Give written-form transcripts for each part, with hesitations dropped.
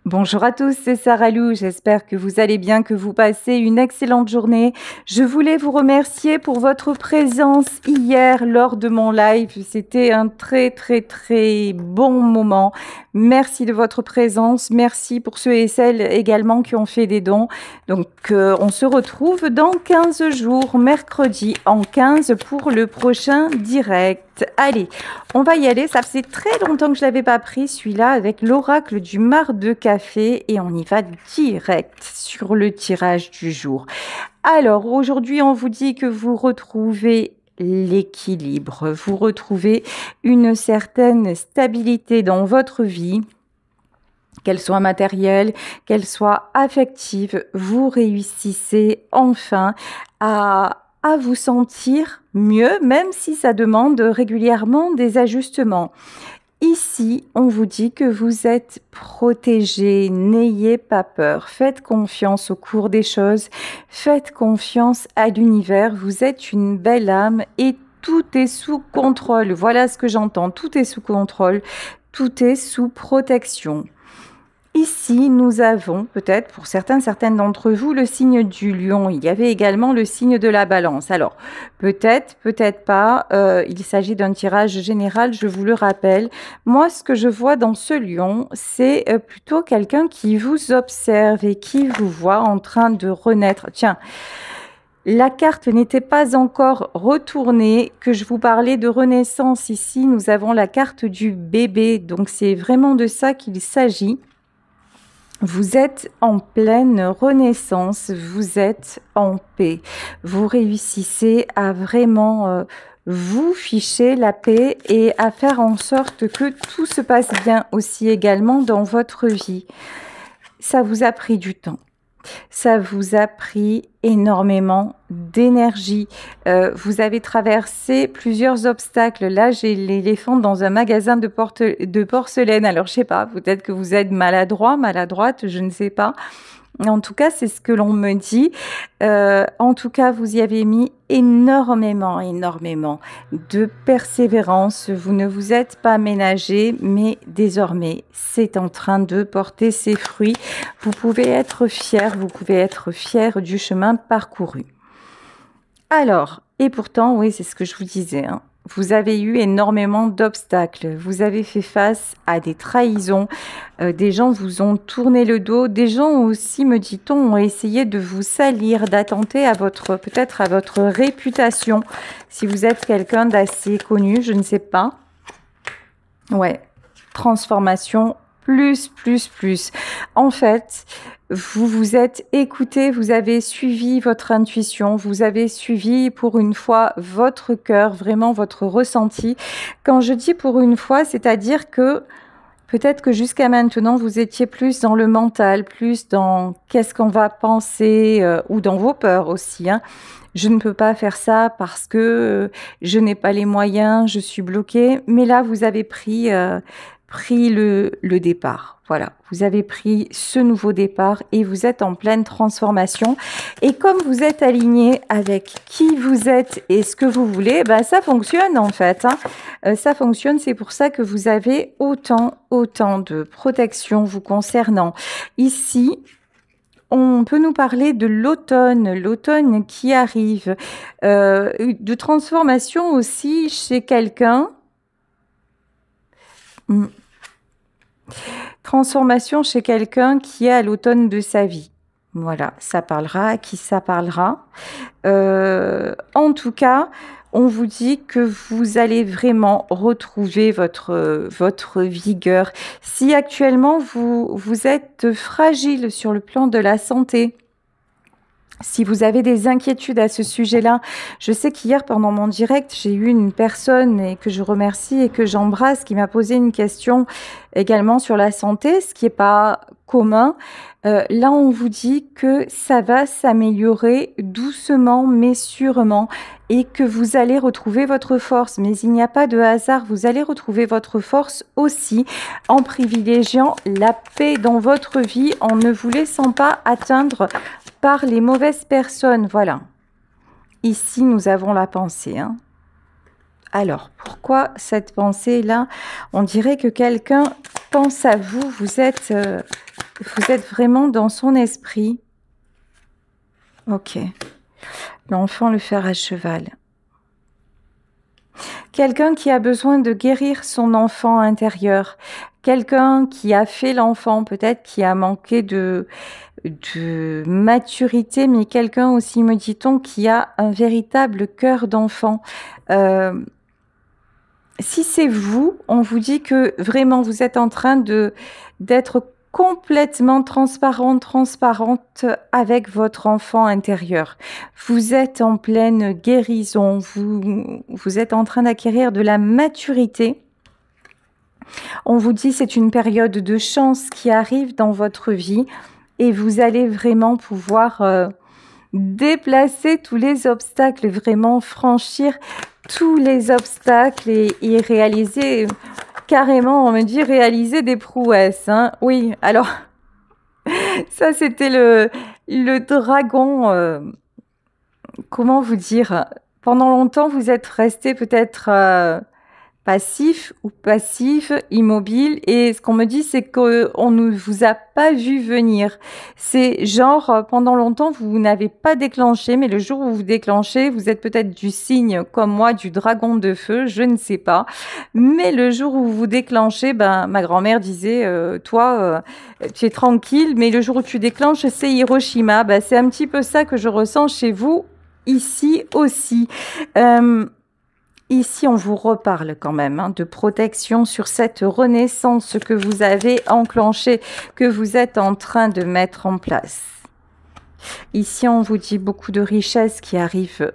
Bonjour à tous, c'est Sarah Lou. J'espère que vous allez bien, que vous passez une excellente journée. Je voulais vous remercier pour votre présence hier lors de mon live. C'était un très bon moment. Merci de votre présence. Merci pour ceux et celles également qui ont fait des dons. Donc, on se retrouve dans 15 jours, mercredi en 15 pour le prochain direct. Allez, on va y aller. Ça faisait très longtemps que je l'avais pas pris, celui-là, avec l'oracle du mar de café. Et on y va direct sur le tirage du jour. Alors, aujourd'hui, on vous dit que vous retrouvez l'équilibre. Vous retrouvez une certaine stabilité dans votre vie, qu'elle soit matérielle, qu'elle soit affective. Vous réussissez enfin à vous sentir mieux, même si ça demande régulièrement des ajustements. Ici, on vous dit que vous êtes protégé, n'ayez pas peur, faites confiance au cours des choses, faites confiance à l'univers, vous êtes une belle âme et tout est sous contrôle. Voilà ce que j'entends, tout est sous contrôle, tout est sous protection. Ici, nous avons peut-être pour certaines d'entre vous le signe du lion. Il y avait également le signe de la balance. Alors, peut-être pas. Il s'agit d'un tirage général, je vous le rappelle. Moi, ce que je vois dans ce lion, c'est plutôt quelqu'un qui vous observe et qui vous voit en train de renaître. Tiens, la carte n'était pas encore retournée, que je vous parlais de renaissance. Ici, nous avons la carte du bébé. Donc, c'est vraiment de ça qu'il s'agit. Vous êtes en pleine renaissance, vous êtes en paix. Vous réussissez à vraiment vous ficher la paix et à faire en sorte que tout se passe bien aussi également dans votre vie. Ça vous a pris du temps. Ça vous a pris énormément d'énergie. Vous avez traversé plusieurs obstacles. Là, j'ai l'éléphant dans un magasin de porcelaine. Alors, je sais pas, peut-être que vous êtes maladroit, maladroite, je ne sais pas. En tout cas, c'est ce que l'on me dit. En tout cas, vous y avez mis énormément de persévérance. Vous ne vous êtes pas ménagé, mais désormais, c'est en train de porter ses fruits. Vous pouvez être fier du chemin parcouru. Alors, et pourtant, oui, c'est ce que je vous disais, hein. Vous avez eu énormément d'obstacles, vous avez fait face à des trahisons, des gens vous ont tourné le dos, des gens aussi, me dit-on, ont essayé de vous salir, d'attenter à peut-être à votre réputation, si vous êtes quelqu'un d'assez connu, je ne sais pas. Ouais, transformation, plus. En fait, vous vous êtes écouté, vous avez suivi votre intuition, vous avez suivi pour une fois votre cœur, vraiment votre ressenti. Quand je dis pour une fois, c'est-à-dire que peut-être que jusqu'à maintenant, vous étiez plus dans le mental, plus dans qu'est-ce qu'on va penser, ou dans vos peurs aussi, hein. Je ne peux pas faire ça parce que je n'ai pas les moyens, je suis bloquée. Mais là, vous avez pris le départ. Voilà, vous avez pris ce nouveau départ et vous êtes en pleine transformation. Et comme vous êtes aligné avec qui vous êtes et ce que vous voulez, ben ça fonctionne en fait, hein. Ça fonctionne, c'est pour ça que vous avez autant de protection vous concernant. Ici, on peut nous parler de l'automne qui arrive, de transformation aussi chez quelqu'un. Transformation chez quelqu'un qui est à l'automne de sa vie. Voilà, ça parlera à qui ça parlera. En tout cas, on vous dit que vous allez vraiment retrouver votre vigueur. Si actuellement vous êtes fragile sur le plan de la santé, si vous avez des inquiétudes à ce sujet-là, je sais qu'hier, pendant mon direct, j'ai eu une personne et que je remercie et que j'embrasse qui m'a posé une question également sur la santé, ce qui n'est pas commun. Là, on vous dit que ça va s'améliorer doucement mais sûrement et que vous allez retrouver votre force. Mais il n'y a pas de hasard, vous allez retrouver votre force aussi en privilégiant la paix dans votre vie, en ne vous laissant pas atteindre par les mauvaises personnes. Voilà. Ici, nous avons la pensée, hein. Alors, pourquoi cette pensée-là? On dirait que quelqu'un pense à vous. Vous êtes Vous êtes vraiment dans son esprit. Ok. L'enfant, le fer à cheval. Quelqu'un qui a besoin de guérir son enfant intérieur. Quelqu'un qui a fait l'enfant, peut-être qui a manqué de maturité, mais quelqu'un aussi, me dit-on, qui a un véritable cœur d'enfant. Si c'est vous, on vous dit que vraiment vous êtes en train d'être complètement transparente avec votre enfant intérieur. Vous êtes en pleine guérison, vous êtes en train d'acquérir de la maturité. On vous dit c'est une période de chance qui arrive dans votre vie et vous allez vraiment pouvoir déplacer tous les obstacles, vraiment franchir tous les obstacles et réaliser, carrément, on me dit réaliser des prouesses. Hein. Oui, alors, ça c'était le dragon, comment vous dire, pendant longtemps vous êtes resté peut-être passif ou passive, immobile. Et ce qu'on me dit, c'est qu'on ne vous a pas vu venir. C'est genre, pendant longtemps, vous n'avez pas déclenché, mais le jour où vous déclenchez, vous êtes peut-être du signe, comme moi, du dragon de feu, je ne sais pas. Mais le jour où vous déclenchez, ben, ma grand-mère disait, toi, tu es tranquille, mais le jour où tu déclenches, c'est Hiroshima. Ben, c'est un petit peu ça que je ressens chez vous, ici aussi. Ici, on vous reparle quand même de protection sur cette renaissance que vous avez enclenchée, que vous êtes en train de mettre en place. Ici, on vous dit beaucoup de richesses qui arrivent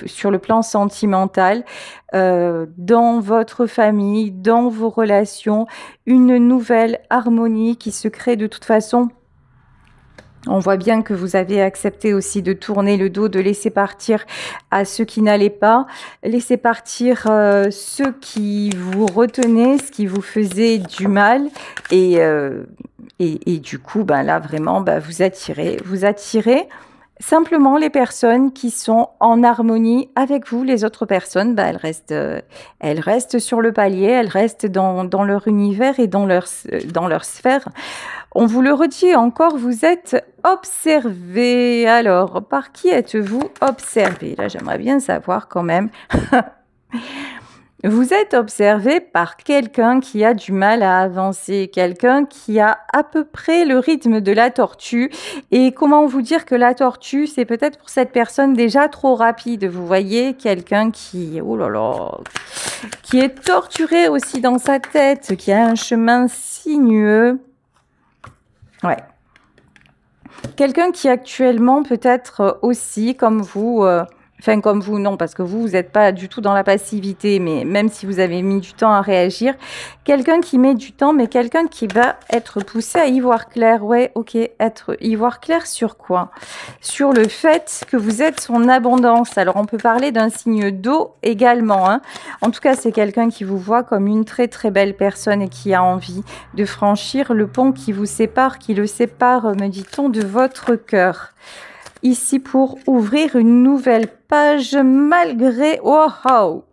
sur le plan sentimental, dans votre famille, dans vos relations, une nouvelle harmonie qui se crée de toute façon. On voit bien que vous avez accepté aussi de tourner le dos, de laisser partir à ceux qui n'allaient pas, laisser partir ceux qui vous retenaient, ce qui vous faisait du mal. Et du coup, ben là, vraiment, ben, vous attirez simplement les personnes qui sont en harmonie avec vous. Les autres personnes, ben, elles restent sur le palier, elles restent dans leur univers et dans leur sphère. On vous le redit encore, vous êtes observé. Alors, par qui êtes-vous observé? Là, j'aimerais bien savoir quand même. Vous êtes observé par quelqu'un qui a du mal à avancer, quelqu'un qui a à peu près le rythme de la tortue. Et comment vous dire que la tortue, c'est peut-être pour cette personne déjà trop rapide. Vous voyez, quelqu'un qui, oh là là, qui est torturé aussi dans sa tête, qui a un chemin sinueux. Ouais. Quelqu'un qui actuellement peut-être aussi comme vous, enfin comme vous non parce que vous n'êtes pas du tout dans la passivité, mais même si vous avez mis du temps à réagir, quelqu'un qui met du temps, mais quelqu'un qui va être poussé à y voir clair. Ouais, ok, y voir clair sur quoi? Sur le fait que vous êtes son abondance. Alors on peut parler d'un signe d'eau également. Hein. En tout cas, c'est quelqu'un qui vous voit comme une très très belle personne et qui a envie de franchir le pont qui vous sépare, qui le sépare, me dit-on, de votre cœur. Ici pour ouvrir une nouvelle page malgré... Oh, oh.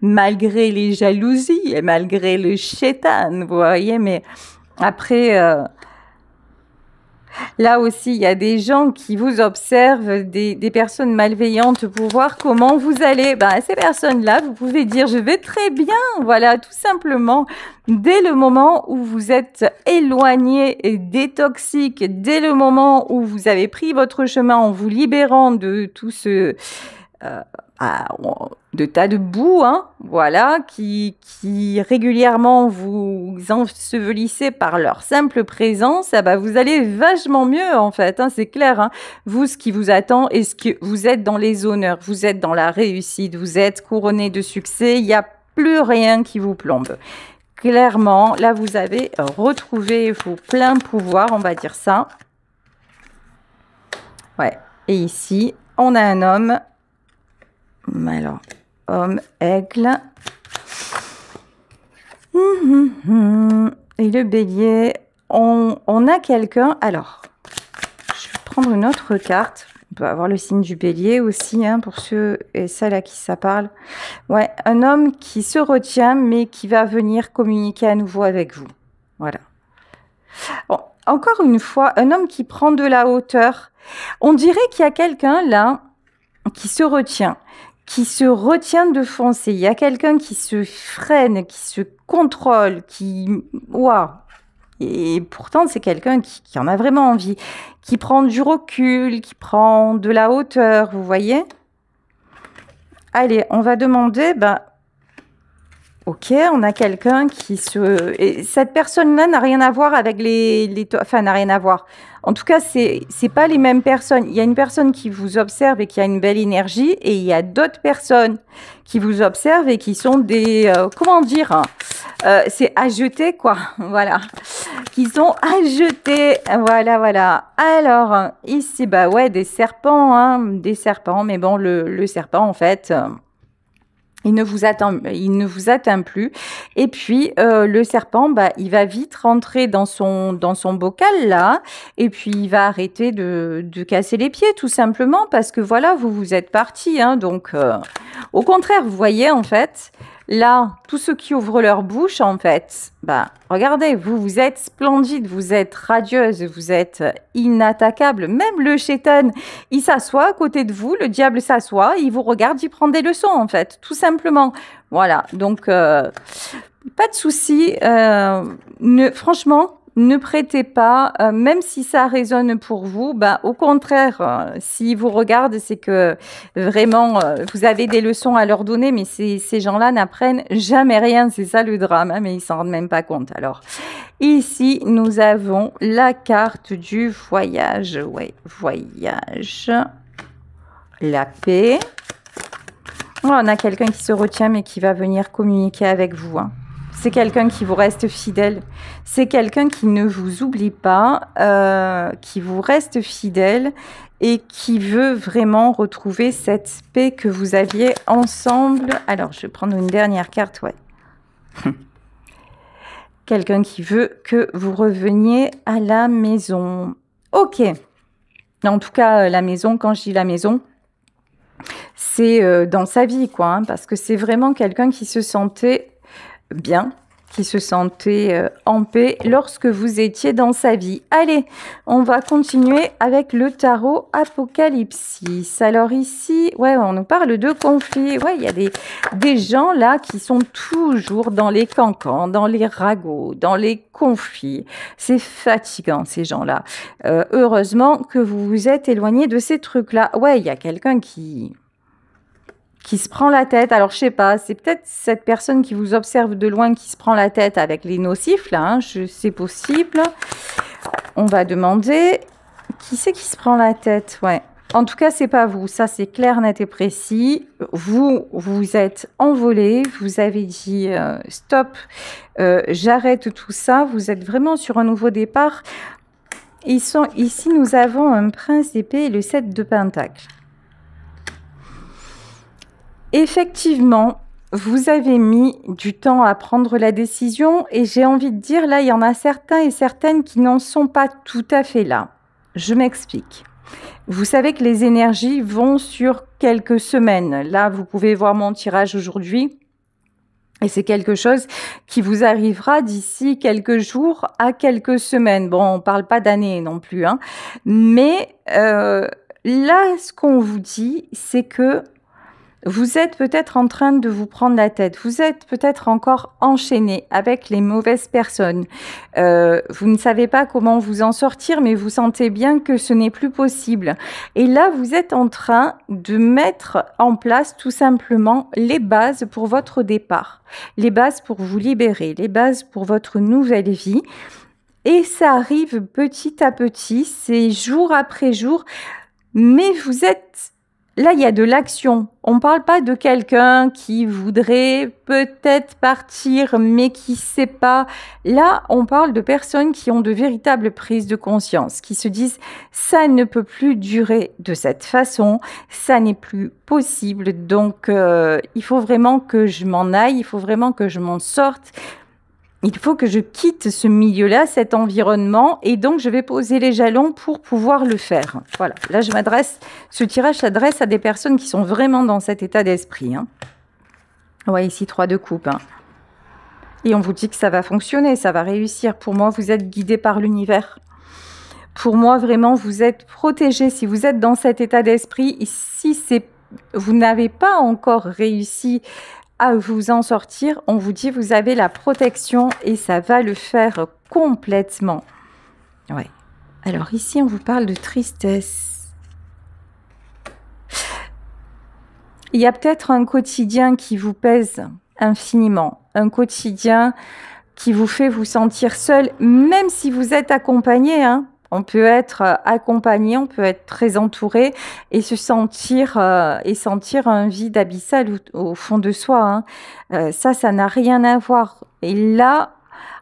Malgré les jalousies et malgré le shaitan, vous voyez, mais après... Là aussi, il y a des gens qui vous observent, des personnes malveillantes pour voir comment vous allez. Ben, ces personnes-là, vous pouvez dire « je vais très bien ». Voilà, tout simplement. Dès le moment où vous êtes éloigné et détoxique, dès le moment où vous avez pris votre chemin en vous libérant de tout ce... de tas de boue, hein, voilà, qui régulièrement vous ensevelissez par leur simple présence, ah bah vous allez vachement mieux en fait, hein, c'est clair. Hein. Vous, ce qui vous attend est ce que vous êtes dans les honneurs, vous êtes dans la réussite, vous êtes couronné de succès, il n'y a plus rien qui vous plombe. Clairement, là vous avez retrouvé vos pleins pouvoirs, on va dire ça. Ouais, et ici, on a un homme. Alors, homme, aigle. Et le bélier, on a quelqu'un. Alors, je vais prendre une autre carte. On peut avoir le signe du bélier aussi, hein, pour ceux et celles à qui ça parle. Ouais, un homme qui se retient, mais qui va venir communiquer à nouveau avec vous. Voilà. encore une fois, un homme qui prend de la hauteur. On dirait qu'il y a quelqu'un là qui se retient de foncer. Il y a quelqu'un qui se freine, qui se contrôle, qui... Waouh! Et pourtant, c'est quelqu'un qui en a vraiment envie, qui prend du recul, qui prend de la hauteur, vous voyez? Allez, on va demander... Ok, on a quelqu'un qui se... Et cette personne-là n'a rien à voir avec Enfin, n'a rien à voir. En tout cas, c'est pas les mêmes personnes. Il y a une personne qui vous observe et qui a une belle énergie, et il y a d'autres personnes qui vous observent et qui sont des... comment dire, c'est à jeter, quoi. Voilà. Qui sont à jeter. Voilà, voilà. Alors, ici, ouais, des serpents, hein. Des serpents. Mais bon, le serpent, en fait... il ne vous atteint plus. Et puis, le serpent, il va vite rentrer dans son bocal, là. Et puis, il va arrêter de casser les pieds, tout simplement. Parce que, voilà, vous êtes partis. Hein, donc, au contraire, vous voyez, en fait, là, tous ceux qui ouvrent leur bouche, en fait, regardez, vous êtes splendide, vous êtes radieuse, vous êtes inattaquable. Même le shaitan, il s'assoit à côté de vous, le diable s'assoit, il vous regarde, il prend des leçons, en fait, tout simplement. Voilà, donc, pas de souci. Franchement, ne prêtez pas, même si ça résonne pour vous, au contraire, s'ils vous regardent, c'est que vraiment, vous avez des leçons à leur donner, mais ces gens-là n'apprennent jamais rien, c'est ça le drame, hein, mais ils s'en rendent même pas compte. Alors, ici, nous avons la carte du voyage, ouais, voyage, la paix. Oh, on a quelqu'un qui se retient, mais qui va venir communiquer avec vous, hein. C'est quelqu'un qui vous reste fidèle. C'est quelqu'un qui ne vous oublie pas, qui vous reste fidèle et qui veut vraiment retrouver cette paix que vous aviez ensemble. Alors, je vais prendre une dernière carte, ouais. Quelqu'un qui veut que vous reveniez à la maison. Ok. En tout cas, la maison, quand je dis la maison, c'est dans sa vie, quoi, hein, parce que c'est vraiment quelqu'un qui se sentait bien, qui se sentait en paix lorsque vous étiez dans sa vie. Allez, on va continuer avec le tarot Apocalypsis. Alors ici, ouais, on nous parle de conflits. Ouais, il y a des gens là qui sont toujours dans les cancans, dans les ragots, dans les conflits. C'est fatigant, ces gens-là. Heureusement que vous vous êtes éloigné de ces trucs-là. Ouais, il y a quelqu'un qui se prend la tête. Alors, je sais pas, c'est peut-être cette personne qui vous observe de loin qui se prend la tête avec les nocifs, là, hein, c'est possible. On va demander, qui c'est qui se prend la tête? Ouais. En tout cas, c'est pas vous, ça c'est clair, net et précis. Vous êtes envolé, vous avez dit stop, j'arrête tout ça, vous êtes vraiment sur un nouveau départ. Ici, nous avons un prince d'épée et le 7 de pentacles. Effectivement, vous avez mis du temps à prendre la décision et j'ai envie de dire, là, il y en a certains et certaines qui n'en sont pas tout à fait là. Je m'explique. Vous savez que les énergies vont sur quelques semaines. Là, vous pouvez voir mon tirage aujourd'hui. Et c'est quelque chose qui vous arrivera d'ici quelques jours à quelques semaines. Bon, on ne parle pas d'années non plus, hein. Mais là, ce qu'on vous dit, c'est que vous êtes peut-être en train de vous prendre la tête. Vous êtes peut-être encore enchaîné avec les mauvaises personnes. Vous ne savez pas comment vous en sortir, mais vous sentez bien que ce n'est plus possible. Et là, vous êtes en train de mettre en place tout simplement les bases pour votre départ. Les bases pour vous libérer, les bases pour votre nouvelle vie. Et ça arrive petit à petit, c'est jour après jour. Mais vous êtes... Là, il y a de l'action. On ne parle pas de quelqu'un qui voudrait peut-être partir, mais qui ne sait pas. Là, on parle de personnes qui ont de véritables prises de conscience, qui se disent « ça ne peut plus durer de cette façon, ça n'est plus possible, donc il faut vraiment que je m'en aille, il faut vraiment que je m'en sorte ». Il faut que je quitte ce milieu-là, cet environnement, et donc je vais poser les jalons pour pouvoir le faire. Voilà, là ce tirage s'adresse à des personnes qui sont vraiment dans cet état d'esprit, hein. Ouais, ici 3 de coupe, hein. Et on vous dit que ça va fonctionner, ça va réussir. Pour moi, vous êtes guidé par l'univers. Pour moi, vraiment, vous êtes protégé si vous êtes dans cet état d'esprit. Si vous n'avez pas encore réussi à vous en sortir, on vous dit vous avez la protection et ça va le faire complètement. Ouais. Alors ici, on vous parle de tristesse. Il y a peut-être un quotidien qui vous pèse infiniment, un quotidien qui vous fait vous sentir seul, même si vous êtes accompagné, hein. On peut être accompagné, on peut être très entouré et sentir un vide abyssal au fond de soi, hein. Ça n'a rien à voir. Et là,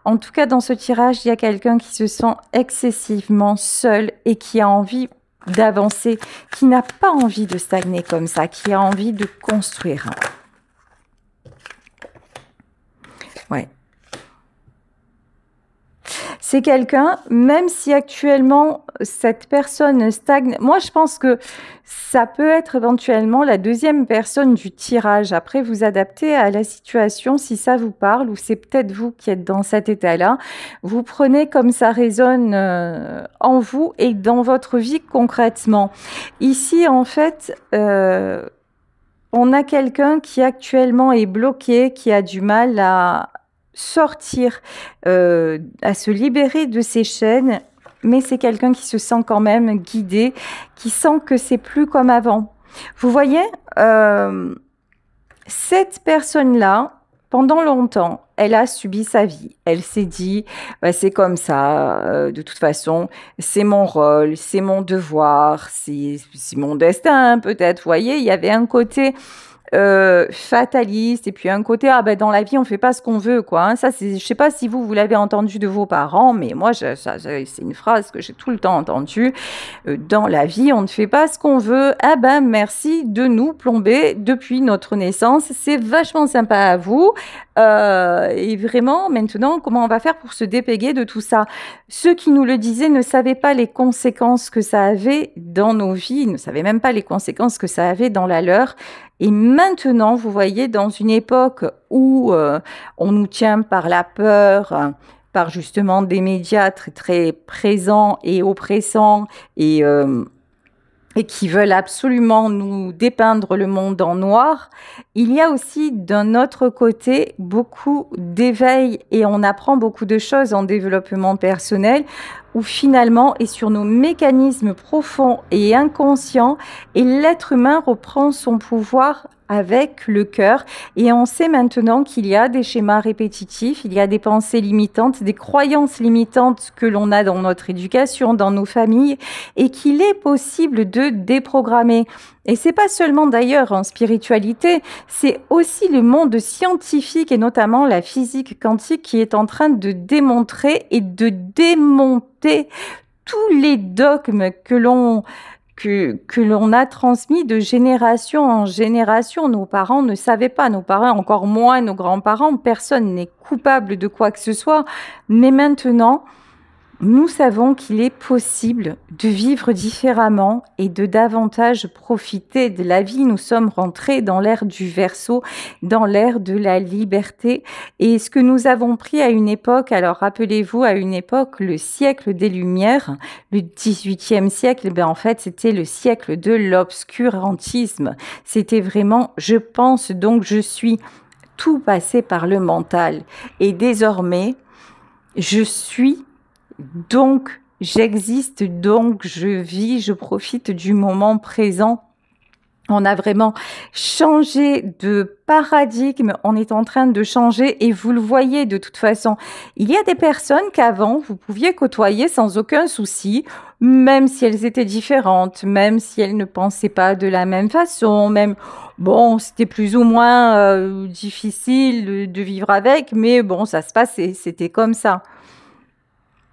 en tout cas, dans ce tirage, il y a quelqu'un qui se sent excessivement seul et qui a envie d'avancer, qui n'a pas envie de stagner comme ça, qui a envie de construire. Ouais. C'est quelqu'un, même si actuellement cette personne stagne, moi je pense que ça peut être éventuellement la deuxième personne du tirage. Après, vous adaptez à la situation si ça vous parle ou c'est peut-être vous qui êtes dans cet état-là. Vous prenez comme ça résonne en vous et dans votre vie concrètement. Ici, en fait, on a quelqu'un qui actuellement est bloqué, qui a du mal à sortir, à se libérer de ses chaînes, mais c'est quelqu'un qui se sent quand même guidé, qui sent que c'est plus comme avant. Vous voyez, cette personne-là, pendant longtemps, elle a subi sa vie. Elle s'est dit, bah, c'est comme ça, de toute façon, c'est mon rôle, c'est mon devoir, c'est mon destin peut-être. Vous voyez, il y avait un côté fataliste et puis un côté ah ben dans la vie on fait pas ce qu'on veut quoi, hein. Ça c'est, je sais pas si vous l'avez entendu de vos parents, mais moi c'est une phrase que j'ai tout le temps entendue. Dans la vie on ne fait pas ce qu'on veut, ah ben merci de nous plomber depuis notre naissance, c'est vachement sympa à vous, et vraiment maintenant comment on va faire pour se dépéguer de tout ça. Ceux qui nous le disaient ne savaient pas les conséquences que ça avait dans nos vies, ne savaient même pas les conséquences que ça avait dans la leur. Et maintenant, vous voyez, dans une époque où on nous tient par la peur, par justement des médias très, très présents et oppressants et qui veulent absolument nous dépeindre le monde en noir, il y a aussi d'un autre côté beaucoup d'éveil et on apprend beaucoup de choses en développement personnel où finalement et sur nos mécanismes profonds et inconscients et l'être humain reprend son pouvoir avec le cœur et on sait maintenant qu'il y a des schémas répétitifs, il y a des pensées limitantes, des croyances limitantes que l'on a dans notre éducation, dans nos familles et qu'il est possible de déprogrammer. Et c'est pas seulement d'ailleurs en spiritualité, c'est aussi le monde scientifique et notamment la physique quantique qui est en train de démontrer et de démonter tous les dogmes que l'on a transmis de génération en génération. Nos parents ne savaient pas, nos parents, encore moins nos grands-parents, personne n'est coupable de quoi que ce soit. Mais maintenant, nous savons qu'il est possible de vivre différemment et de davantage profiter de la vie. Nous sommes rentrés dans l'ère du Verseau, dans l'ère de la liberté. Et ce que nous avons pris à une époque, alors rappelez-vous, à une époque, le siècle des Lumières, le 18e siècle, ben en fait, c'était le siècle de l'obscurantisme. C'était vraiment, je pense, donc je suis, tout passé par le mental. Et désormais, je suis, donc j'existe, donc je vis, je profite du moment présent. On a vraiment changé de paradigme, on est en train de changer et vous le voyez de toute façon. Il y a des personnes qu'avant vous pouviez côtoyer sans aucun souci, même si elles étaient différentes, même si elles ne pensaient pas de la même façon, même bon, c'était plus ou moins difficile de vivre avec, mais bon, ça se passait, c'était comme ça.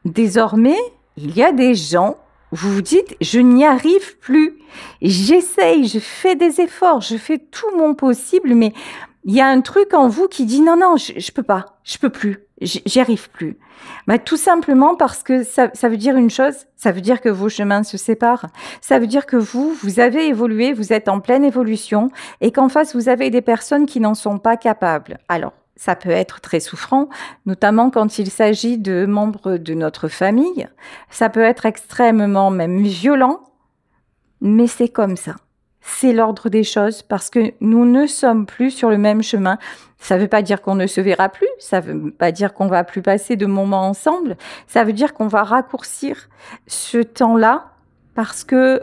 Désormais, il y a des gens, vous vous dites, je n'y arrive plus. J'essaye, je fais des efforts, je fais tout mon possible, mais il y a un truc en vous qui dit non, je peux pas, je peux plus, j'y arrive plus. Bah, tout simplement parce que ça veut dire une chose, ça veut dire que vos chemins se séparent, ça veut dire que vous avez évolué, vous êtes en pleine évolution et qu'en face, vous avez des personnes qui n'en sont pas capables. Alors, ça peut être très souffrant, notamment quand il s'agit de membres de notre famille. Ça peut être extrêmement même violent, mais c'est comme ça. C'est l'ordre des choses parce que nous ne sommes plus sur le même chemin. Ça ne veut pas dire qu'on ne se verra plus, ça ne veut pas dire qu'on va plus passer de moments ensemble, ça veut dire qu'on va raccourcir ce temps-là parce que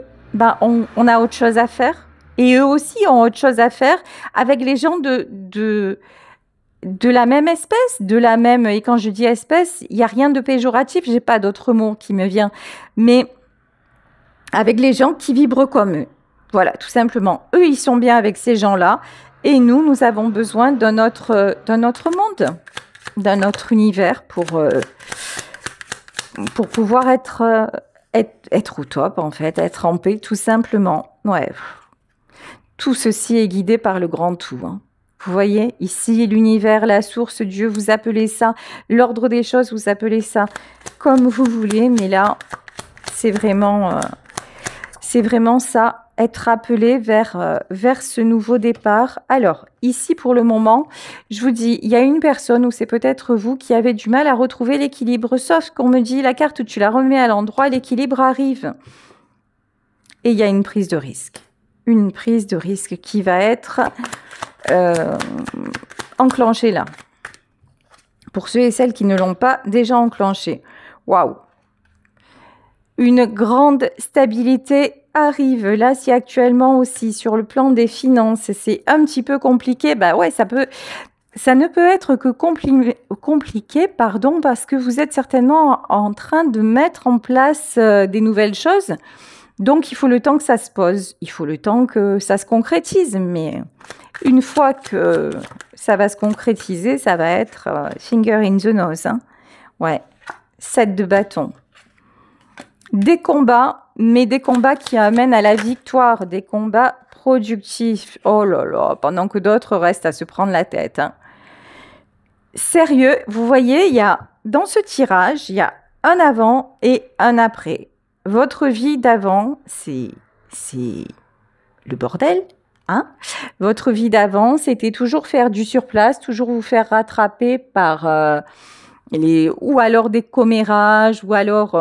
on a autre chose à faire et eux aussi ont autre chose à faire avec les gens de la même espèce, et quand je dis espèce, il n'y a rien de péjoratif, j'ai pas d'autre mot qui me vient, mais avec les gens qui vibrent comme eux. Voilà, tout simplement. Eux, ils sont bien avec ces gens-là. Et nous avons besoin d'un autre monde, d'un autre univers pour pouvoir être au top, en fait, être en paix, tout simplement. Ouais. Tout ceci est guidé par le grand tout. Hein. Vous voyez, ici, l'univers, la source, Dieu, vous appelez ça, l'ordre des choses, vous appelez ça comme vous voulez. Mais là, c'est vraiment ça. Être appelé vers ce nouveau départ. Alors, ici, pour le moment, je vous dis, il y a une personne, ou c'est peut-être vous, qui avez du mal à retrouver l'équilibre, sauf qu'on me dit, la carte, tu la remets à l'endroit, l'équilibre arrive. Et il y a une prise de risque. Une prise de risque qui va être enclenchée là. Pour ceux et celles qui ne l'ont pas déjà enclenchée. Waouh! Une grande stabilité arrive. Là, si actuellement aussi sur le plan des finances, c'est un petit peu compliqué, ouais, ça ne peut être que compliqué, parce que vous êtes certainement en train de mettre en place des nouvelles choses. Donc, il faut le temps que ça se pose, il faut le temps que ça se concrétise. Mais une fois que ça va se concrétiser, ça va être finger in the nose. Hein. Ouais, 7 de bâton. Des combats, mais des combats qui amènent à la victoire, des combats productifs. Oh là là, pendant que d'autres restent à se prendre la tête. Hein. Sérieux, vous voyez, dans ce tirage, il y a un avant et un après. Votre vie d'avant, c'est le bordel. Hein. Votre vie d'avant, c'était toujours faire du surplace, toujours vous faire rattraper par ou alors des commérages, ou alors...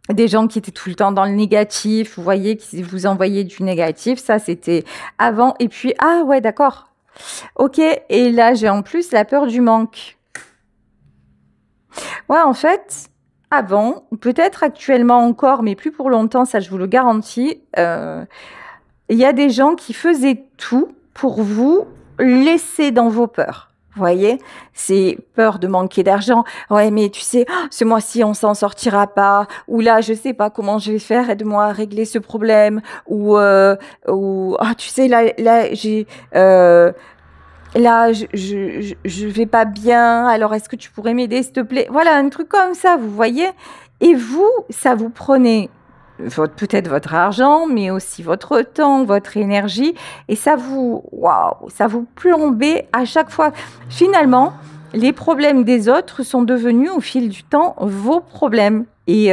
des gens qui étaient tout le temps dans le négatif, vous voyez, qui vous envoyaient du négatif, ça c'était avant. Et puis, ah ouais, d'accord. Ok, et là j'ai en plus la peur du manque. Ouais, en fait, avant, peut-être actuellement encore, mais plus pour longtemps, ça je vous le garantis, il y a des gens qui faisaient tout pour vous laisser dans vos peurs. Vous voyez, c'est peur de manquer d'argent. Ouais, mais tu sais, ce mois-ci, on s'en sortira pas. Ou là, je sais pas comment je vais faire. Aide-moi à régler ce problème. Ou tu sais, là, j'ai, là, je vais pas bien. Alors, est-ce que tu pourrais m'aider, s'il te plaît? Voilà, un truc comme ça, vous voyez. Et vous, ça vous prenait peut-être votre argent, mais aussi votre temps, votre énergie, et ça vous plombait à chaque fois. Finalement, les problèmes des autres sont devenus au fil du temps vos problèmes, et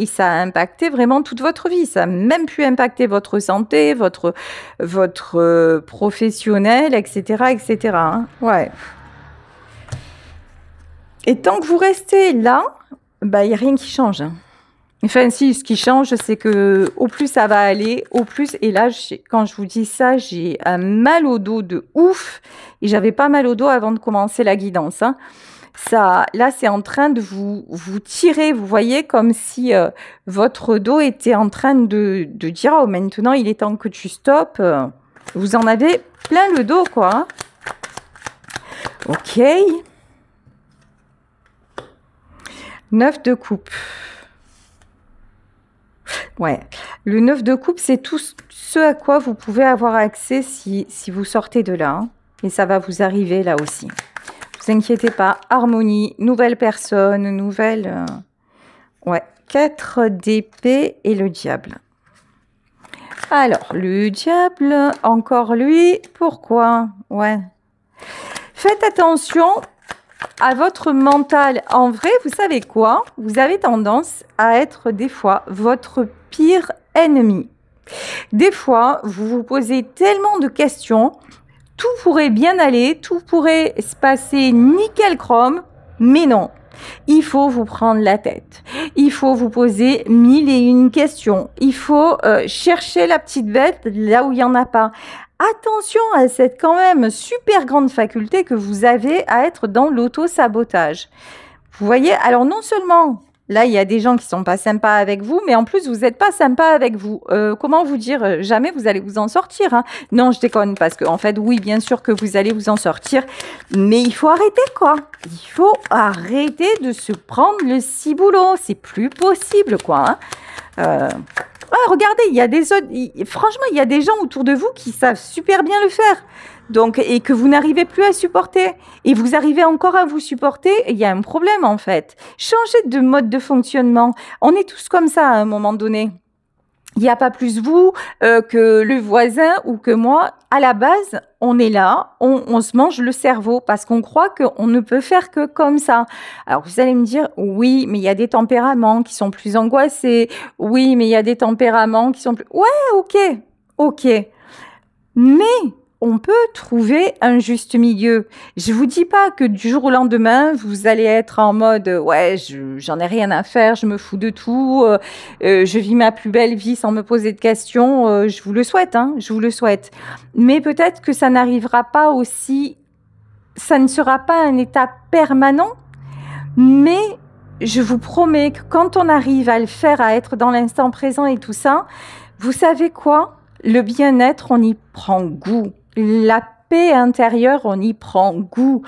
ça a impacté vraiment toute votre vie. Ça a même pu impacter votre santé, votre professionnel, etc., etc. Hein. Ouais. Et tant que vous restez là, il n'y a rien qui change. Hein. Enfin, si, ce qui change, c'est que au plus ça va aller, au plus... Et là, quand je vous dis ça, j'ai un mal au dos de ouf. Et j'avais pas mal au dos avant de commencer la guidance. Hein. Ça, là, c'est en train de vous tirer, vous voyez, comme si votre dos était en train de dire « Oh, maintenant, il est temps que tu stoppes. » Vous en avez plein le dos, quoi. Hein. Ok. 9 de coupe. Ouais, le 9 de coupe, c'est tout ce à quoi vous pouvez avoir accès si vous sortez de là. Hein. Et ça va vous arriver là aussi. Ne vous inquiétez pas, harmonie, nouvelle personne, nouvelle... Ouais, 4 d'épée et le diable. Alors, le diable, encore lui, pourquoi? Ouais. Faites attention à votre mental. En vrai, vous savez quoi? Vous avez tendance à être des fois votre pire ennemi. Des fois, vous vous posez tellement de questions tout pourrait bien aller, tout pourrait se passer nickel chrome, mais non. Il faut vous prendre la tête. Il faut vous poser 1001 questions. Il faut chercher la petite bête là où il n'y en a pas. Attention à cette quand même super grande faculté que vous avez à être dans l'auto-sabotage. Vous voyez, alors non seulement, là, il y a des gens qui sont pas sympas avec vous, mais en plus, vous n'êtes pas sympa avec vous. Comment vous dire, jamais vous allez vous en sortir. Hein. Non, je déconne, parce que en fait, oui, bien sûr que vous allez vous en sortir, mais il faut arrêter, quoi. Il faut arrêter de se prendre le ciboulot. C'est plus possible, quoi. Hein. Regardez, il y a des autres, franchement, il y a des gens autour de vous qui savent super bien le faire. Donc, et que vous n'arrivez plus à supporter. Et vous arrivez encore à vous supporter, il y a un problème, en fait. Changez de mode de fonctionnement. On est tous comme ça à un moment donné. Il n'y a pas plus vous que le voisin ou que moi. À la base, on est là, on se mange le cerveau parce qu'on croit qu'on ne peut faire que comme ça. Alors, vous allez me dire, oui, mais il y a des tempéraments qui sont plus angoissés. Oui, mais il y a des tempéraments qui sont plus... Ouais, ok. Mais on peut trouver un juste milieu. Je vous dis pas que du jour au lendemain, vous allez être en mode ouais, j'en ai rien à faire, je me fous de tout, je vis ma plus belle vie sans me poser de questions. Je vous le souhaite, hein, je vous le souhaite. Mais peut-être que ça n'arrivera pas aussi, ça ne sera pas un état permanent, mais je vous promets que quand on arrive à le faire, à être dans l'instant présent et tout ça, vous savez quoi? Le bien-être, on y prend goût. La paix intérieure, on y prend goût.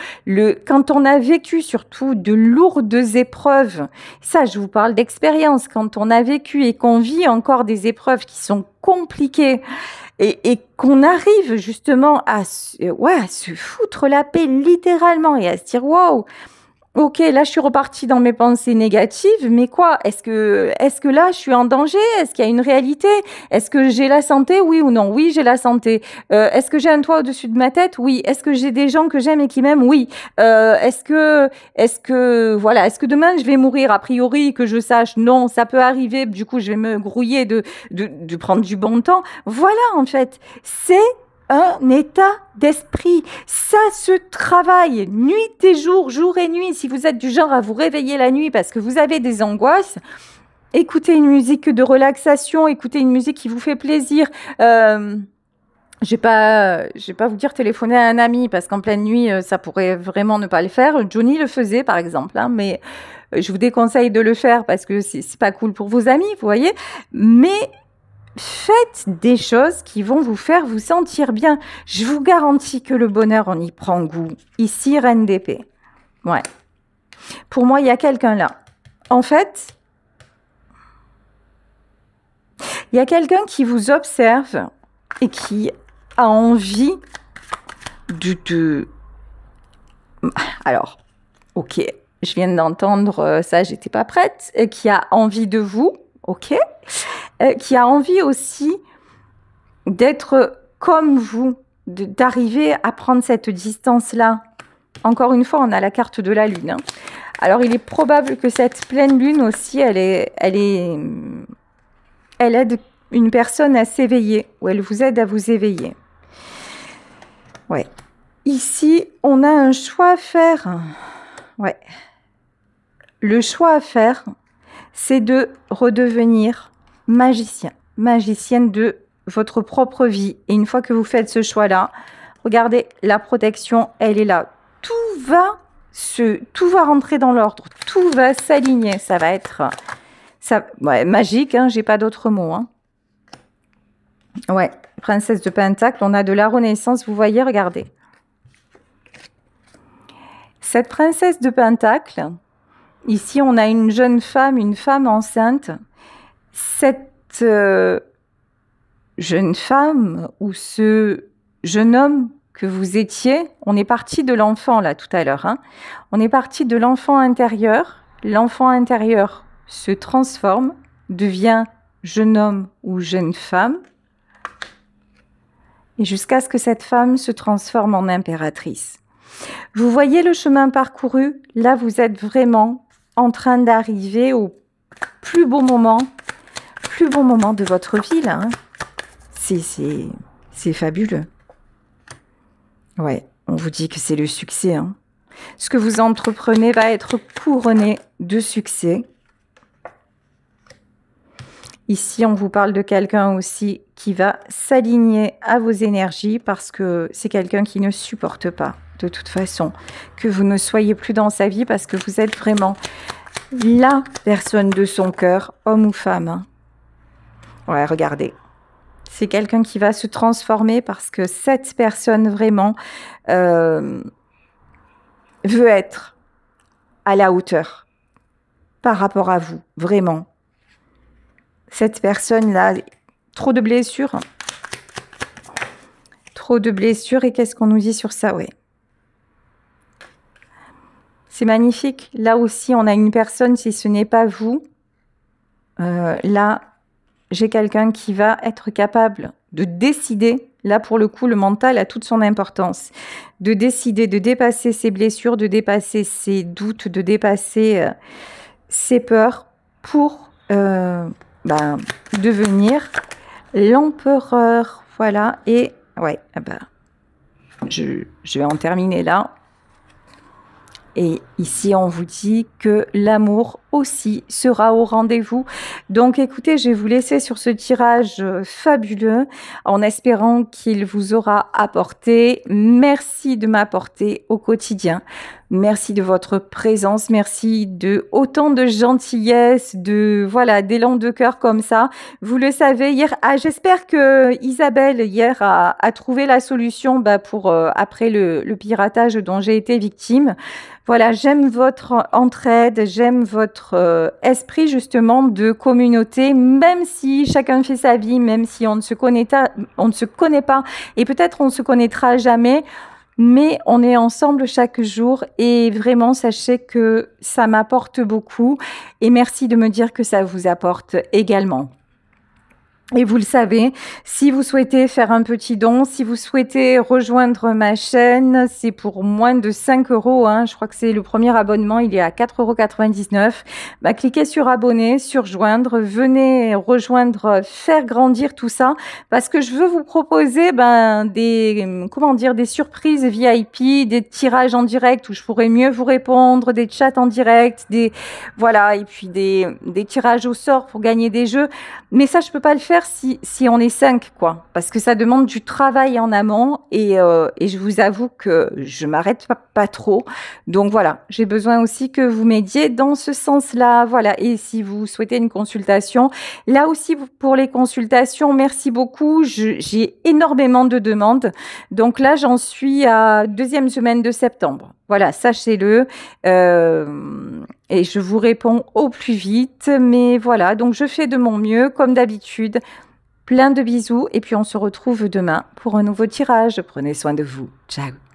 Quand on a vécu surtout de lourdes épreuves, ça je vous parle d'expérience, quand on a vécu et qu'on vit encore des épreuves qui sont compliquées et qu'on arrive justement à se foutre la paix littéralement et à se dire wow, ok, là je suis repartie dans mes pensées négatives, mais quoi? Est-ce que là je suis en danger? Est-ce qu'il y a une réalité? Est-ce que j'ai la santé? Oui ou non? Oui, j'ai la santé. Est-ce que j'ai un toit au-dessus de ma tête? Oui. Est-ce que j'ai des gens que j'aime et qui m'aiment? Oui. Est-ce que demain je vais mourir? A priori, que je sache, non, ça peut arriver. Du coup, je vais me grouiller de prendre du bon temps. Voilà, en fait, c'est un état d'esprit. Ça se travaille nuit et jour, jour et nuit. Si vous êtes du genre à vous réveiller la nuit parce que vous avez des angoisses, écoutez une musique de relaxation, écoutez une musique qui vous fait plaisir. Je vais pas vous dire téléphoner à un ami parce qu'en pleine nuit, ça pourrait vraiment ne pas le faire. Johnny le faisait, par exemple, hein, mais je vous déconseille de le faire parce que c'est pas cool pour vos amis, vous voyez. Mais faites des choses qui vont vous faire vous sentir bien. Je vous garantis que le bonheur, on y prend goût. Ici, Reine d'épée. Ouais. Pour moi, il y a quelqu'un là. En fait, il y a quelqu'un qui vous observe et qui a envie de... Alors, ok, je viens d'entendre ça, j'étais pas prête. Qui a envie de vous, ok, qui a envie aussi d'être comme vous, d'arriver à prendre cette distance-là. Encore une fois, on a la carte de la Lune. Hein. Alors, il est probable que cette pleine Lune aussi, elle aide une personne à s'éveiller, ou elle vous aide à vous éveiller. Ouais. Ici, on a un choix à faire. Ouais. Le choix à faire, c'est de redevenir magicien, magicienne de votre propre vie. Et une fois que vous faites ce choix-là, regardez, la protection, elle est là. Tout va rentrer dans l'ordre, tout va s'aligner. Ça va être magique, hein, j'ai pas d'autre mot. Hein. Ouais, princesse de Pentacle, on a de la renaissance, vous voyez, regardez. Cette princesse de Pentacle, ici on a une jeune femme, une femme enceinte. Cette jeune femme ou ce jeune homme que vous étiez, on est parti de l'enfant là tout à l'heure, hein. On est parti de l'enfant intérieur. L'enfant intérieur se transforme, devient jeune homme ou jeune femme, et jusqu'à ce que cette femme se transforme en impératrice. Vous voyez le chemin parcouru? Là, vous êtes vraiment en train d'arriver au plus beau moment de votre vie, là. Hein. C'est fabuleux. Ouais, on vous dit que c'est le succès, hein. Ce que vous entreprenez va être couronné de succès. Ici, on vous parle de quelqu'un aussi qui va s'aligner à vos énergies parce que c'est quelqu'un qui ne supporte pas, de toute façon, que vous ne soyez plus dans sa vie parce que vous êtes vraiment la personne de son cœur, homme ou femme, hein. Ouais, regardez. C'est quelqu'un qui va se transformer parce que cette personne vraiment veut être à la hauteur par rapport à vous, vraiment. Cette personne-là, trop de blessures. Trop de blessures. Et qu'est-ce qu'on nous dit sur ça? Ouais. C'est magnifique. Là aussi, on a une personne, si ce n'est pas vous. Là, j'ai quelqu'un qui va être capable de décider. Là, pour le coup, le mental a toute son importance. De décider, de dépasser ses blessures, de dépasser ses doutes, de dépasser ses peurs pour devenir l'empereur. Voilà. Et ouais, je vais en terminer là. Et ici, on vous dit que l'amour aussi sera au rendez-vous. Donc, écoutez, je vais vous laisser sur ce tirage fabuleux en espérant qu'il vous aura apporté. Merci de m'apporter au quotidien. Merci de votre présence. Merci de autant de gentillesse, de voilà, d'élan de cœur comme ça. Vous le savez, hier, j'espère que Isabelle, hier, a trouvé la solution pour après le piratage dont j'ai été victime. Voilà, j'aime votre entraide, j'aime votre esprit justement de communauté, même si chacun fait sa vie, même si on ne se connaît pas et peut-être on ne se connaîtra jamais, mais on est ensemble chaque jour et vraiment sachez que ça m'apporte beaucoup et merci de me dire que ça vous apporte également. Et vous le savez, si vous souhaitez faire un petit don, si vous souhaitez rejoindre ma chaîne, c'est pour moins de 5 euros. Hein, je crois que c'est le premier abonnement, il est à 4,99 €. Cliquez sur abonner, sur joindre, venez rejoindre, faire grandir tout ça, parce que je veux vous proposer des surprises VIP, des tirages en direct où je pourrais mieux vous répondre, des chats en direct, et puis des tirages au sort pour gagner des jeux. Mais ça, je peux pas le faire si on est 5, quoi. Parce que ça demande du travail en amont et je vous avoue que je m'arrête pas trop. Donc voilà, j'ai besoin aussi que vous m'aidiez dans ce sens-là. Voilà. Et si vous souhaitez une consultation, là aussi pour les consultations, merci beaucoup. J'ai énormément de demandes. Donc là, j'en suis à 2e semaine de septembre. Voilà, sachez-le. Et je vous réponds au plus vite. Mais voilà, donc je fais de mon mieux, comme d'habitude. Plein de bisous. Et puis on se retrouve demain pour un nouveau tirage. Prenez soin de vous. Ciao.